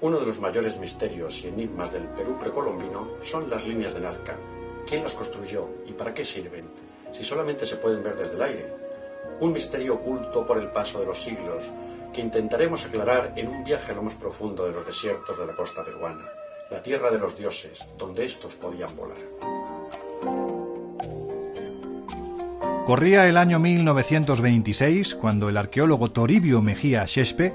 Uno de los mayores misterios y enigmas del Perú precolombino son las líneas de Nazca. ¿Quién las construyó y para qué sirven, si solamente se pueden ver desde el aire? Un misterio oculto por el paso de los siglos, que intentaremos aclarar en un viaje a lo más profundo de los desiertos de la costa peruana, la tierra de los dioses, donde estos podían volar. Corría el año 1926 cuando el arqueólogo Toribio Mejía Xexpe,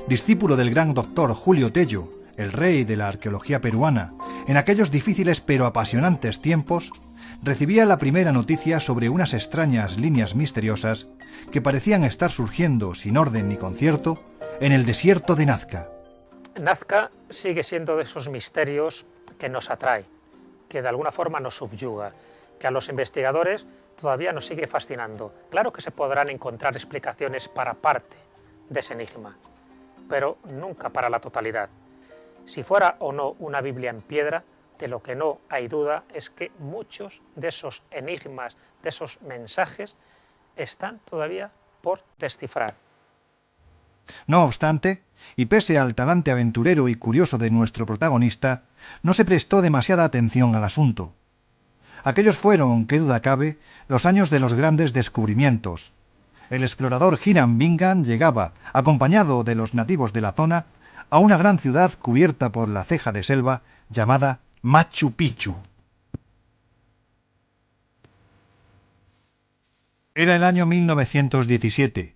discípulo del gran doctor Julio Tello, el rey de la arqueología peruana, en aquellos difíciles pero apasionantes tiempos, recibía la primera noticia sobre unas extrañas líneas misteriosas que parecían estar surgiendo sin orden ni concierto en el desierto de Nazca. Nazca sigue siendo de esos misterios que nos atrae, que de alguna forma nos subyuga, que a los investigadores todavía nos sigue fascinando. Claro que se podrán encontrar explicaciones para parte de ese enigma, pero nunca para la totalidad. Si fuera o no una Biblia en piedra, de lo que no hay duda es que muchos de esos enigmas, de esos mensajes, están todavía por descifrar. No obstante, y pese al talante aventurero y curioso de nuestro protagonista, no se prestó demasiada atención al asunto. Aquellos fueron, qué duda cabe, los años de los grandes descubrimientos. El explorador Hiram Bingham llegaba, acompañado de los nativos de la zona, a una gran ciudad cubierta por la ceja de selva llamada Machu Picchu. Era el año 1917,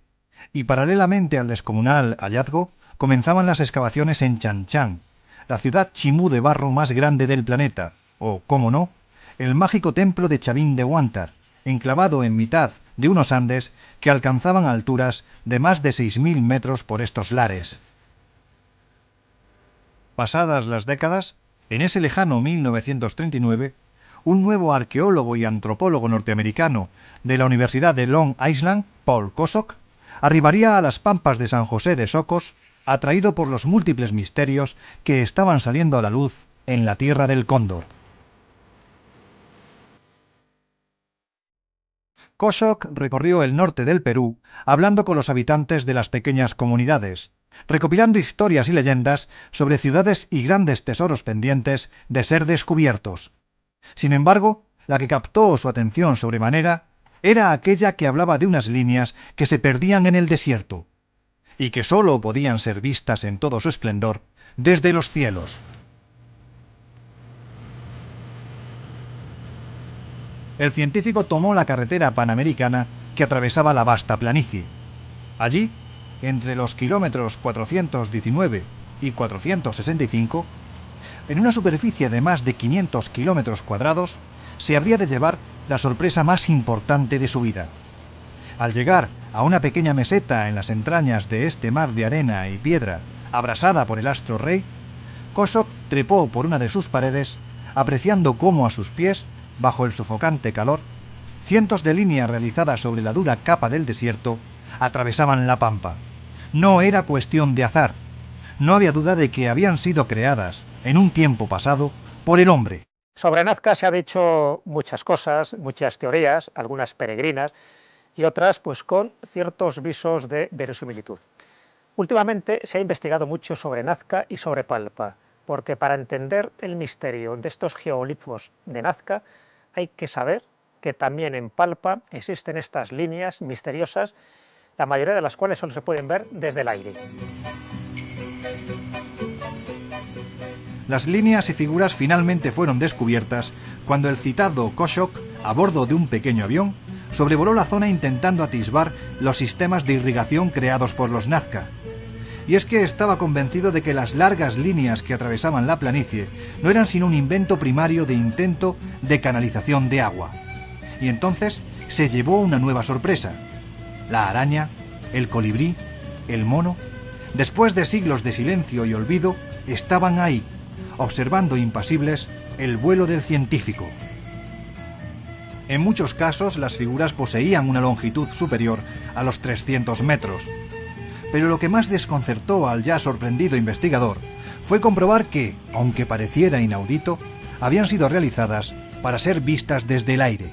y paralelamente al descomunal hallazgo, comenzaban las excavaciones en Chan Chan, la ciudad chimú de barro más grande del planeta, o, cómo no, el mágico templo de Chavín de Huántar, enclavado en mitad de unos Andes que alcanzaban alturas de más de 6.000 metros por estos lares. Pasadas las décadas, en ese lejano 1939, un nuevo arqueólogo y antropólogo norteamericano de la Universidad de Long Island, Paul Kosok, arribaría a las pampas de San José de Socos, atraído por los múltiples misterios que estaban saliendo a la luz en la Tierra del Cóndor. Kosok recorrió el norte del Perú, hablando con los habitantes de las pequeñas comunidades, recopilando historias y leyendas sobre ciudades y grandes tesoros pendientes de ser descubiertos. Sin embargo, la que captó su atención sobremanera era aquella que hablaba de unas líneas que se perdían en el desierto, y que sólo podían ser vistas en todo su esplendor desde los cielos. El científico tomó la carretera panamericana que atravesaba la vasta planicie. Allí, entre los kilómetros 419 y 465, en una superficie de más de 500 kilómetros cuadrados, se habría de llevar la sorpresa más importante de su vida. Al llegar a una pequeña meseta en las entrañas de este mar de arena y piedra, abrasada por el astro rey, Kosok trepó por una de sus paredes, apreciando cómo a sus pies, bajo el sofocante calor, cientos de líneas realizadas sobre la dura capa del desierto atravesaban la pampa. No era cuestión de azar. No había duda de que habían sido creadas, en un tiempo pasado, por el hombre. Sobre Nazca se han dicho muchas cosas, muchas teorías, algunas peregrinas y otras pues con ciertos visos de verosimilitud. Últimamente se ha investigado mucho sobre Nazca y sobre Palpa, porque para entender el misterio de estos geoglifos de Nazca hay que saber que también en Palpa existen estas líneas misteriosas, la mayoría de las cuales solo se pueden ver desde el aire. Las líneas y figuras finalmente fueron descubiertas cuando el citado Kosok, a bordo de un pequeño avión, sobrevoló la zona intentando atisbar los sistemas de irrigación creados por los Nazca. Y es que estaba convencido de que las largas líneas que atravesaban la planicie no eran sino un invento primario de intento de canalización de agua. Y entonces se llevó una nueva sorpresa. La araña, el colibrí, el mono, después de siglos de silencio y olvido, estaban ahí, observando impasibles el vuelo del científico. En muchos casos las figuras poseían una longitud superior a los 300 metros. Pero lo que más desconcertó al ya sorprendido investigador fue comprobar que, aunque pareciera inaudito, habían sido realizadas para ser vistas desde el aire.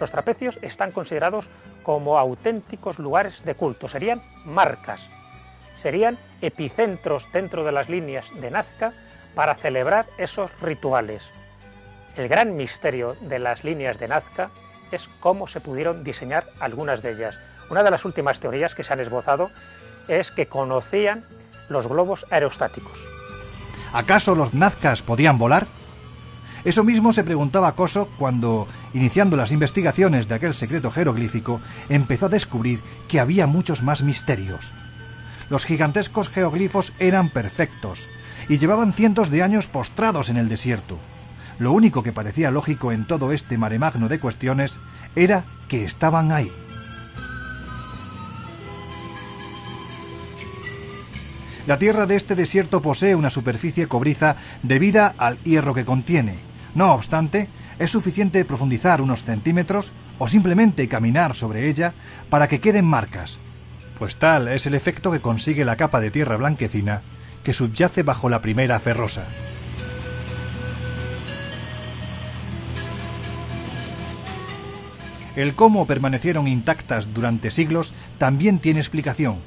Los trapecios están considerados como auténticos lugares de culto, serían marcas, serían epicentros dentro de las líneas de Nazca para celebrar esos rituales. El gran misterio de las líneas de Nazca es cómo se pudieron diseñar algunas de ellas. Una de las últimas teorías que se han esbozado es que conocían los globos aerostáticos. ¿Acaso los nazcas podían volar? Eso mismo se preguntaba Kosok cuando, iniciando las investigaciones de aquel secreto jeroglífico, empezó a descubrir que había muchos más misterios. Los gigantescos geoglifos eran perfectos y llevaban cientos de años postrados en el desierto. Lo único que parecía lógico en todo este maremagno de cuestiones era que estaban ahí. La tierra de este desierto posee una superficie cobriza debida al hierro que contiene. No obstante, es suficiente profundizar unos centímetros o simplemente caminar sobre ella para que queden marcas, pues tal es el efecto que consigue la capa de tierra blanquecina que subyace bajo la primera ferrosa. El cómo permanecieron intactas durante siglos también tiene explicación.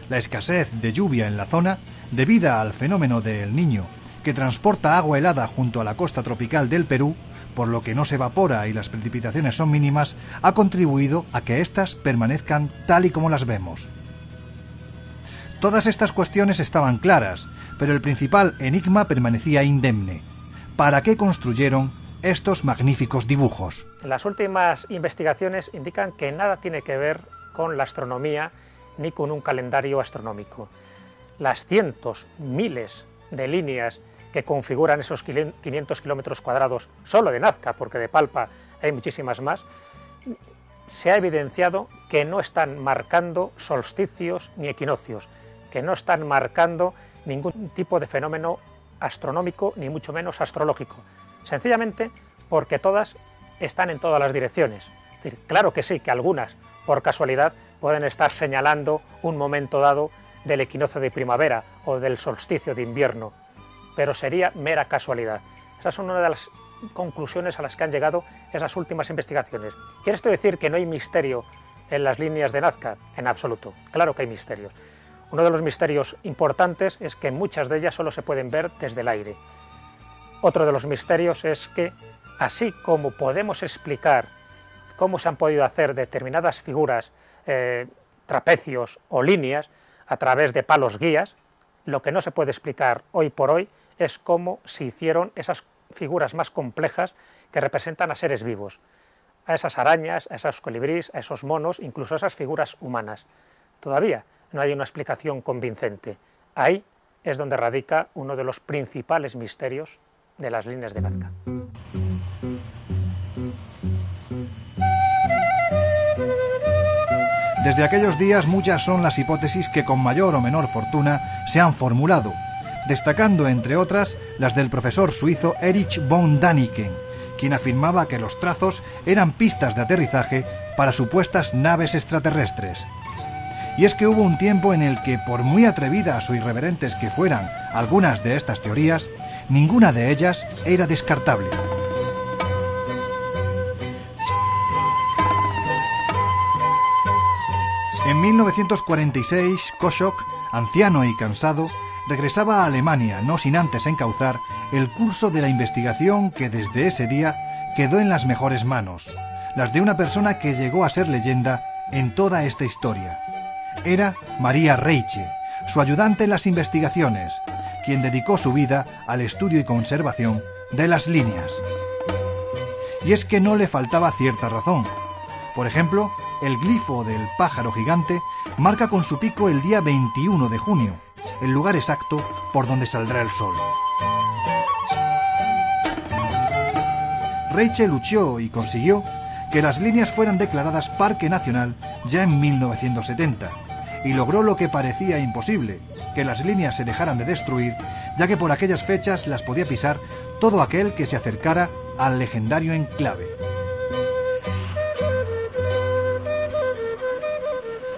La escasez de lluvia en la zona, debida al fenómeno del Niño, que transporta agua helada junto a la costa tropical del Perú, por lo que no se evapora y las precipitaciones son mínimas, ha contribuido a que éstas permanezcan tal y como las vemos. Todas estas cuestiones estaban claras, pero el principal enigma permanecía indemne. ¿Para qué construyeron estos magníficos dibujos? Las últimas investigaciones indican que nada tiene que ver con la astronomía ni con un calendario astronómico. Las cientos, miles de líneas que configuran esos 500 kilómetros cuadrados solo de Nazca, porque de Palpa hay muchísimas más, se ha evidenciado que no están marcando solsticios ni equinoccios, que no están marcando ningún tipo de fenómeno astronómico, ni mucho menos astrológico, sencillamente porque todas están en todas las direcciones. Es decir, claro que sí, que algunas, por casualidad, pueden estar señalando un momento dado del equinoccio de primavera o del solsticio de invierno, pero sería mera casualidad. Esas son una de las conclusiones a las que han llegado esas últimas investigaciones. ¿Quiere esto decir que no hay misterio en las líneas de Nazca? En absoluto, claro que hay misterios. Uno de los misterios importantes es que muchas de ellas solo se pueden ver desde el aire. Otro de los misterios es que, así como podemos explicar cómo se han podido hacer determinadas figuras, trapecios o líneas a través de palos guías, lo que no se puede explicar hoy por hoy es cómo se hicieron esas figuras más complejas que representan a seres vivos, a esas arañas, a esos colibríes, a esos monos, incluso a esas figuras humanas. Todavía no hay una explicación convincente. Ahí es donde radica uno de los principales misterios de las líneas de Nazca. Desde aquellos días muchas son las hipótesis que con mayor o menor fortuna se han formulado, destacando entre otras las del profesor suizo Erich von Däniken, quien afirmaba que los trazos eran pistas de aterrizaje para supuestas naves extraterrestres. Y es que hubo un tiempo en el que, por muy atrevidas o irreverentes que fueran algunas de estas teorías, ninguna de ellas era descartable. En 1946, Kosok, anciano y cansado, regresaba a Alemania, no sin antes encauzar el curso de la investigación que desde ese día quedó en las mejores manos, las de una persona que llegó a ser leyenda en toda esta historia. Era Maria Reiche, su ayudante en las investigaciones, quien dedicó su vida al estudio y conservación de las líneas. Y es que no le faltaba cierta razón. Por ejemplo, el glifo del pájaro gigante marca con su pico el día 21 de junio, el lugar exacto por donde saldrá el sol. Reiche luchó y consiguió que las líneas fueran declaradas Parque Nacional ya en 1970, y logró lo que parecía imposible, que las líneas se dejaran de destruir, ya que por aquellas fechas las podía pisar todo aquel que se acercara al legendario enclave.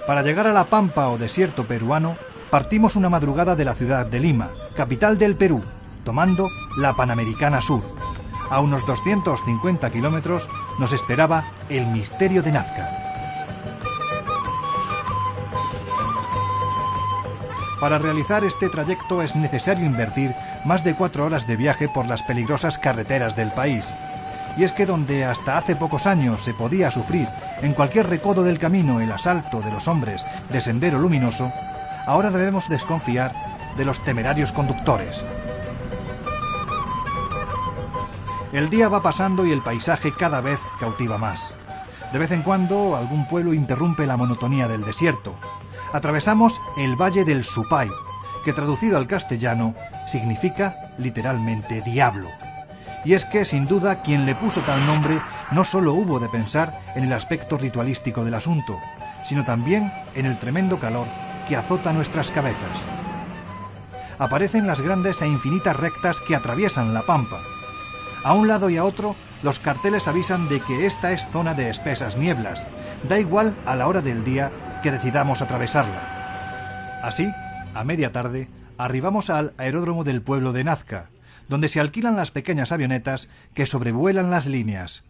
Para llegar a la pampa o desierto peruano, partimos una madrugada de la ciudad de Lima, capital del Perú, tomando la Panamericana Sur. A unos 250 kilómetros nos esperaba el misterio de Nazca. Para realizar este trayecto es necesario invertir más de 4 horas de viaje por las peligrosas carreteras del país. Y es que donde hasta hace pocos años se podía sufrir en cualquier recodo del camino el asalto de los hombres de Sendero Luminoso, ahora debemos desconfiar de los temerarios conductores. El día va pasando y el paisaje cada vez cautiva más. De vez en cuando algún pueblo interrumpe la monotonía del desierto. Atravesamos el Valle del Supay, que traducido al castellano significa literalmente diablo. Y es que, sin duda, quien le puso tal nombre no solo hubo de pensar en el aspecto ritualístico del asunto, sino también en el tremendo calor que azota nuestras cabezas. Aparecen las grandes e infinitas rectas que atraviesan la pampa. A un lado y a otro, los carteles avisan de que esta es zona de espesas nieblas, da igual a la hora del día que decidamos atravesarla. Así, a media tarde, arribamos al aeródromo del pueblo de Nazca, donde se alquilan las pequeñas avionetas que sobrevuelan las líneas.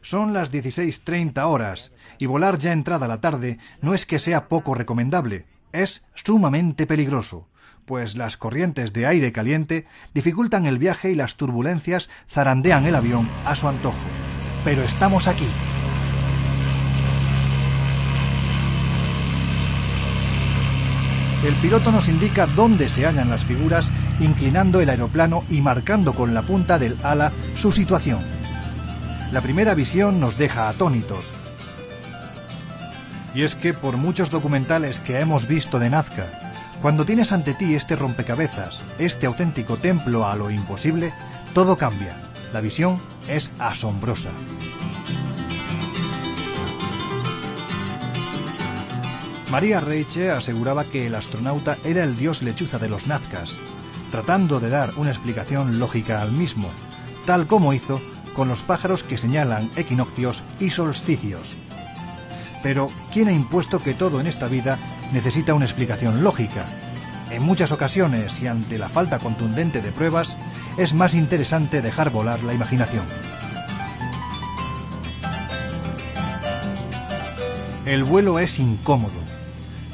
Son las 16:30 horas, y volar ya entrada la tarde no es que sea poco recomendable, es sumamente peligroso, pues las corrientes de aire caliente dificultan el viaje y las turbulencias zarandean el avión a su antojo. Pero estamos aquí. El piloto nos indica dónde se hallan las figuras, inclinando el aeroplano y marcando con la punta del ala su situación. La primera visión nos deja atónitos. Y es que por muchos documentales que hemos visto de Nazca, cuando tienes ante ti este rompecabezas, este auténtico templo a lo imposible, todo cambia. La visión es asombrosa. María Reiche aseguraba que el astronauta era el dios lechuza de los nazcas, tratando de dar una explicación lógica al mismo, tal como hizo con los pájaros que señalan equinoccios y solsticios. Pero, ¿quién ha impuesto que todo en esta vida necesita una explicación lógica? En muchas ocasiones, y ante la falta contundente de pruebas, es más interesante dejar volar la imaginación. El vuelo es incómodo.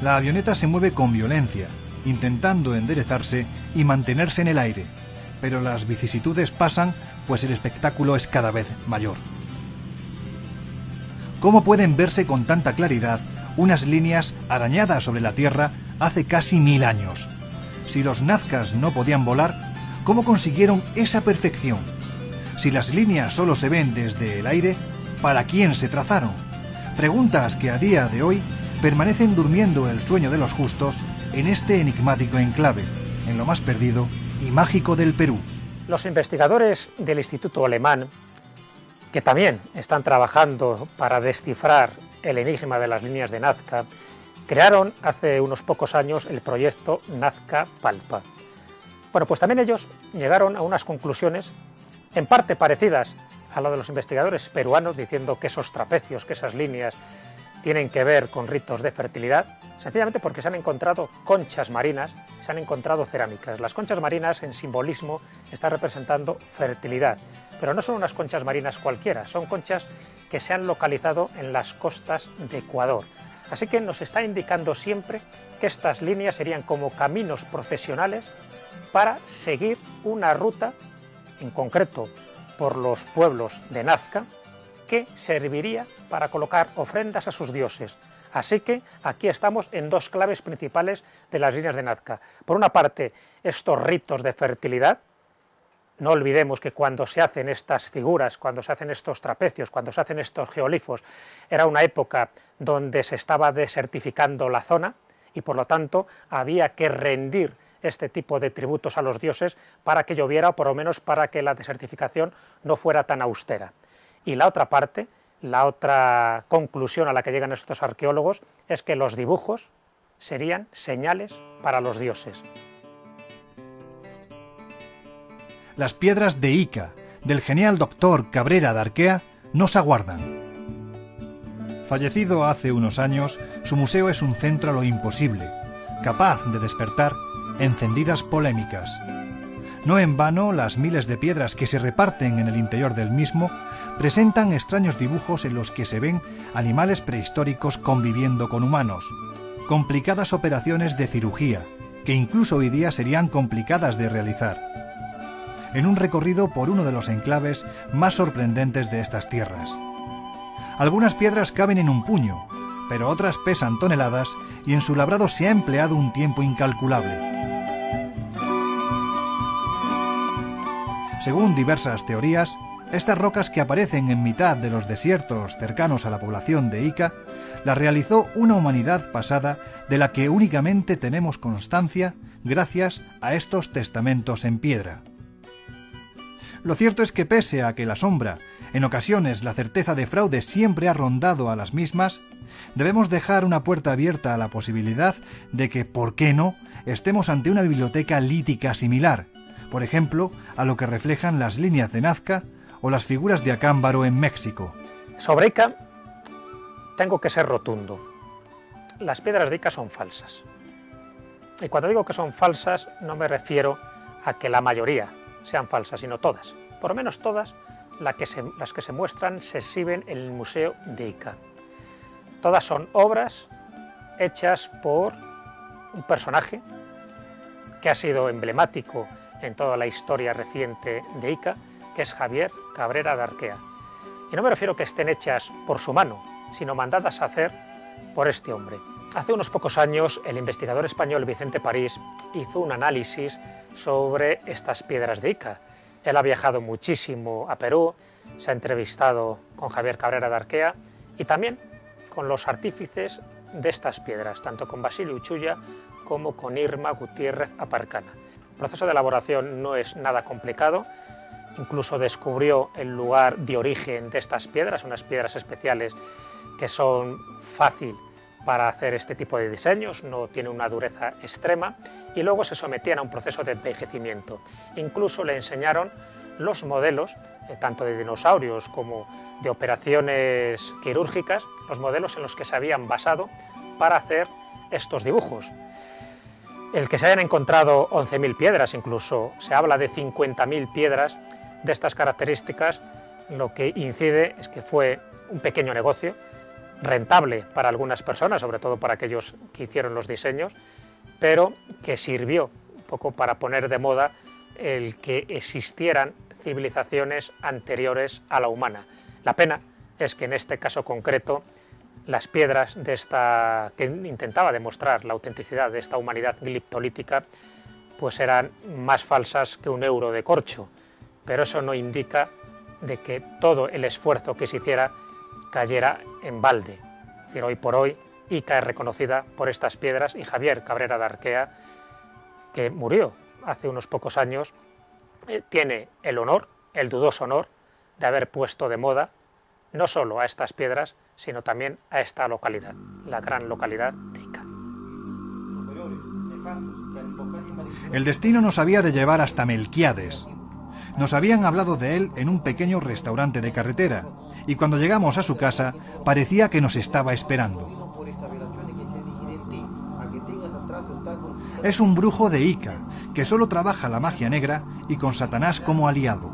La avioneta se mueve con violencia, intentando enderezarse y mantenerse en el aire, pero las vicisitudes pasan, pues el espectáculo es cada vez mayor. ¿Cómo pueden verse con tanta claridad unas líneas arañadas sobre la Tierra hace casi 1000 años? Si los nazcas no podían volar, ¿cómo consiguieron esa perfección? Si las líneas solo se ven desde el aire, ¿para quién se trazaron? Preguntas que a día de hoy permanecen durmiendo el sueño de los justos en este enigmático enclave, en lo más perdido y mágico del Perú. Los investigadores del Instituto Alemán, que también están trabajando para descifrar el enigma de las líneas de Nazca, crearon hace unos pocos años el proyecto Nazca Palpa. Bueno, pues también ellos llegaron a unas conclusiones en parte parecidas a lo de los investigadores peruanos, diciendo que esos trapecios, que esas líneas tienen que ver con ritos de fertilidad, sencillamente porque se han encontrado conchas marinas, se han encontrado cerámicas. Las conchas marinas en simbolismo están representando fertilidad, pero no son unas conchas marinas cualquiera, son conchas que se han localizado en las costas de Ecuador. Así que nos está indicando siempre que estas líneas serían como caminos procesionales para seguir una ruta, en concreto por los pueblos de Nazca, que serviría para colocar ofrendas a sus dioses. Así que aquí estamos en dos claves principales de las líneas de Nazca. Por una parte, estos ritos de fertilidad. No olvidemos que cuando se hacen estas figuras, cuando se hacen estos trapecios, cuando se hacen estos geoglifos, era una época donde se estaba desertificando la zona y por lo tanto había que rendir este tipo de tributos a los dioses para que lloviera o por lo menos para que la desertificación no fuera tan austera. Y la otra parte, la otra conclusión a la que llegan estos arqueólogos es que los dibujos serían señales para los dioses. Las piedras de Ica, del genial doctor Cabrera de Arquea, nos aguardan. Fallecido hace unos años, su museo es un centro a lo imposible, capaz de despertar encendidas polémicas. No en vano, las miles de piedras que se reparten en el interior del mismo presentan extraños dibujos en los que se ven animales prehistóricos conviviendo con humanos, complicadas operaciones de cirugía, que incluso hoy día serían complicadas de realizar. En un recorrido por uno de los enclaves más sorprendentes de estas tierras. Algunas piedras caben en un puño, pero otras pesan toneladas y en su labrado se ha empleado un tiempo incalculable. Según diversas teorías, estas rocas que aparecen en mitad de los desiertos cercanos a la población de Ica, las realizó una humanidad pasada de la que únicamente tenemos constancia gracias a estos testamentos en piedra. Lo cierto es que pese a que la sombra, en ocasiones la certeza de fraude siempre ha rondado a las mismas, debemos dejar una puerta abierta a la posibilidad de que, ¿por qué no?, estemos ante una biblioteca lítica similar, por ejemplo, a lo que reflejan las líneas de Nazca o las figuras de Acámbaro en México. Sobre Ica tengo que ser rotundo. Las piedras de Ica son falsas. Y cuando digo que son falsas no me refiero a que la mayoría sean falsas, sino todas. Por lo menos todas las que se muestran se exhiben en el Museo de Ica. Todas son obras hechas por un personaje que ha sido emblemático en toda la historia reciente de Ica, que es Javier Cabrera de Arquea. Y no me refiero a que estén hechas por su mano, sino mandadas a hacer por este hombre. Hace unos pocos años el investigador español Vicente París hizo un análisis sobre estas piedras de Ica. Él ha viajado muchísimo a Perú, se ha entrevistado con Javier Cabrera de Arquea y también con los artífices de estas piedras, tanto con Basilio Uchuya como con Irma Gutiérrez Aparcana. El proceso de elaboración no es nada complicado, incluso descubrió el lugar de origen de estas piedras, unas piedras especiales que son fácil para hacer este tipo de diseños, no tiene una dureza extrema, y luego se sometían a un proceso de envejecimiento. Incluso le enseñaron los modelos, tanto de dinosaurios como de operaciones quirúrgicas, los modelos en los que se habían basado para hacer estos dibujos. El que se hayan encontrado 11.000 piedras, incluso se habla de 50.000 piedras de estas características, lo que incide es que fue un pequeño negocio, rentable para algunas personas, sobre todo para aquellos que hicieron los diseños, pero que sirvió un poco para poner de moda el que existieran civilizaciones anteriores a la humana. La pena es que en este caso concreto las piedras de esta, que intentaba demostrar la autenticidad de esta humanidad gliptolítica, pues eran más falsas que un euro de corcho, pero eso no indica de que todo el esfuerzo que se hiciera cayera en balde. Es decir, hoy por hoy Ica es reconocida por estas piedras y Javier Cabrera de Arquea, que murió hace unos pocos años, tiene el honor, el dudoso honor, de haber puesto de moda no solo a estas piedras, sino también a esta localidad, la gran localidad de Ica. El destino nos había de llevar hasta Melquiades. Nos habían hablado de él en un pequeño restaurante de carretera, y cuando llegamos a su casa parecía que nos estaba esperando. Es un brujo de Ica, que solo trabaja la magia negra y con Satanás como aliado.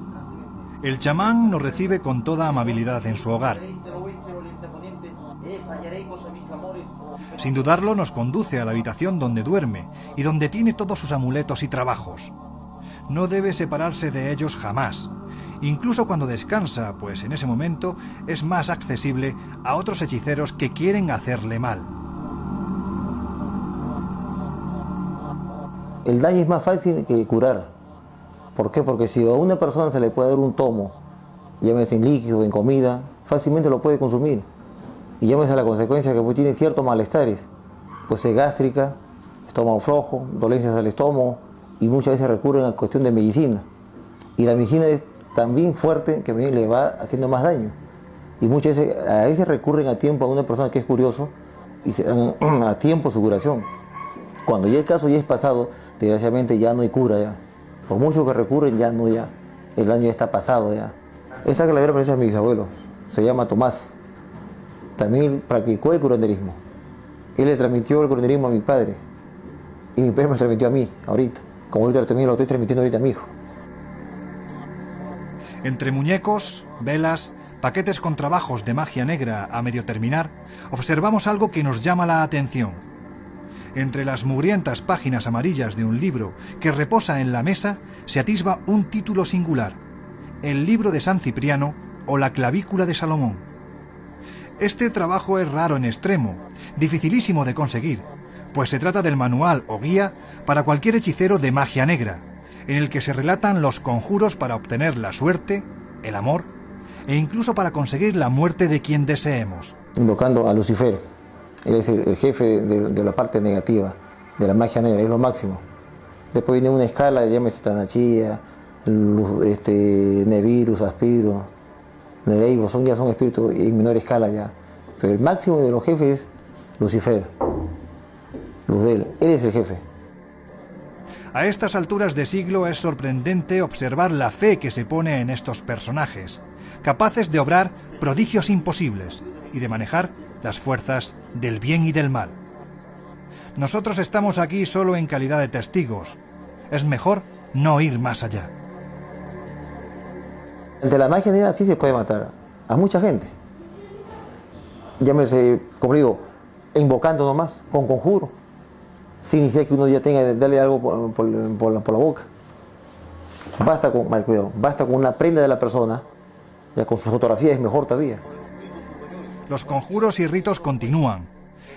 El chamán nos recibe con toda amabilidad en su hogar. Sin dudarlo, nos conduce a la habitación donde duerme y donde tiene todos sus amuletos y trabajos. No debe separarse de ellos jamás, incluso cuando descansa, pues en ese momento es más accesible a otros hechiceros que quieren hacerle mal. El daño es más fácil que curar. ¿Por qué? Porque si a una persona se le puede dar un tomo, llámese en líquido o en comida, fácilmente lo puede consumir. Y llámese a la consecuencia que pues tiene ciertos malestares, pues es gástrica, estómago flojo, dolencias del estómago, y muchas veces recurren a cuestión de medicina. Y la medicina es tan bien fuerte que le va haciendo más daño. Y muchas veces, a veces recurren a tiempo a una persona que es curioso y se dan a tiempo su curación. Cuando ya el caso ya es pasado, desgraciadamente ya no hay cura ya. Por mucho que recurren, ya no ya. El daño ya está pasado ya. Esta calavera pertenece a mis abuelos. Se llama Tomás. También él practicó el curanderismo. Él le transmitió el curanderismo a mi padre. Y mi padre me lo transmitió a mí, ahorita. Como ahorita también lo estoy transmitiendo ahorita a mi hijo. Entre muñecos, velas, paquetes con trabajos de magia negra a medio terminar, observamos algo que nos llama la atención. Entre las mugrientas páginas amarillas de un libro que reposa en la mesa se atisba un título singular: El libro de San Cipriano o la clavícula de Salomón. Este trabajo es raro en extremo, dificilísimo de conseguir, pues se trata del manual o guía para cualquier hechicero de magia negra, en el que se relatan los conjuros para obtener la suerte, el amor e incluso para conseguir la muerte de quien deseemos. Invocando a Lucifer, él es el jefe de la parte negativa, de la magia negra, es lo máximo. Después viene una escala, llámese Tanachía, Nevirus, Aspiro, Nereibo, ya son espíritus en menor escala ya. Pero el máximo de los jefes es Lucifer, Luzbel, él es el jefe. A estas alturas de siglo es sorprendente observar la fe que se pone en estos personajes, capaces de obrar prodigios imposibles y de manejar las fuerzas del bien y del mal. Nosotros estamos aquí solo en calidad de testigos. Es mejor no ir más allá. Ante la magia negra sí se puede matar a mucha gente. Llámese, como digo, invocando nomás, con conjuro. Sin necesidad que uno ya tenga que darle algo por la boca. Basta con una prenda de la persona, ya con su fotografía es mejor todavía. Los conjuros y ritos continúan.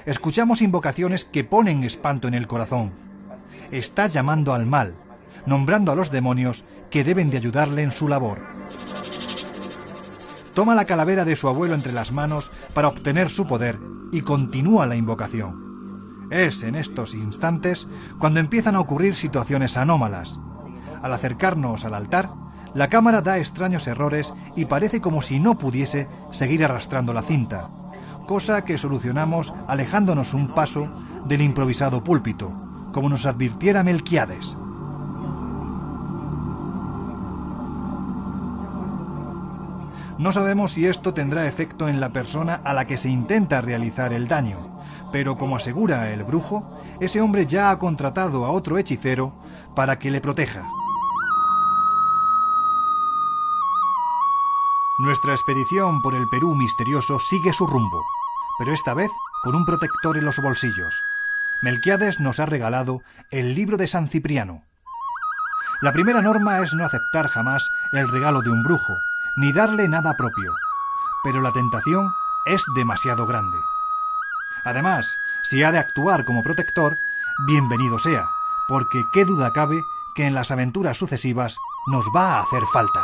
Escuchamos invocaciones que ponen espanto en el corazón. Está llamando al mal, nombrando a los demonios que deben de ayudarle en su labor. Toma la calavera de su abuelo entre las manos para obtener su poder y continúa la invocación. Es en estos instantes cuando empiezan a ocurrir situaciones anómalas. Al acercarnos al altar, la cámara da extraños errores y parece como si no pudiese seguir arrastrando la cinta, cosa que solucionamos alejándonos un paso del improvisado púlpito, como nos advirtiera Melquiades. No sabemos si esto tendrá efecto en la persona a la que se intenta realizar el daño, pero como asegura el brujo, ese hombre ya ha contratado a otro hechicero para que le proteja. Nuestra expedición por el Perú misterioso sigue su rumbo, pero esta vez con un protector en los bolsillos. Melquiades nos ha regalado el libro de San Cipriano. La primera norma es no aceptar jamás el regalo de un brujo, ni darle nada propio, pero la tentación es demasiado grande. Además, si ha de actuar como protector, bienvenido sea, porque qué duda cabe que en las aventuras sucesivas nos va a hacer falta.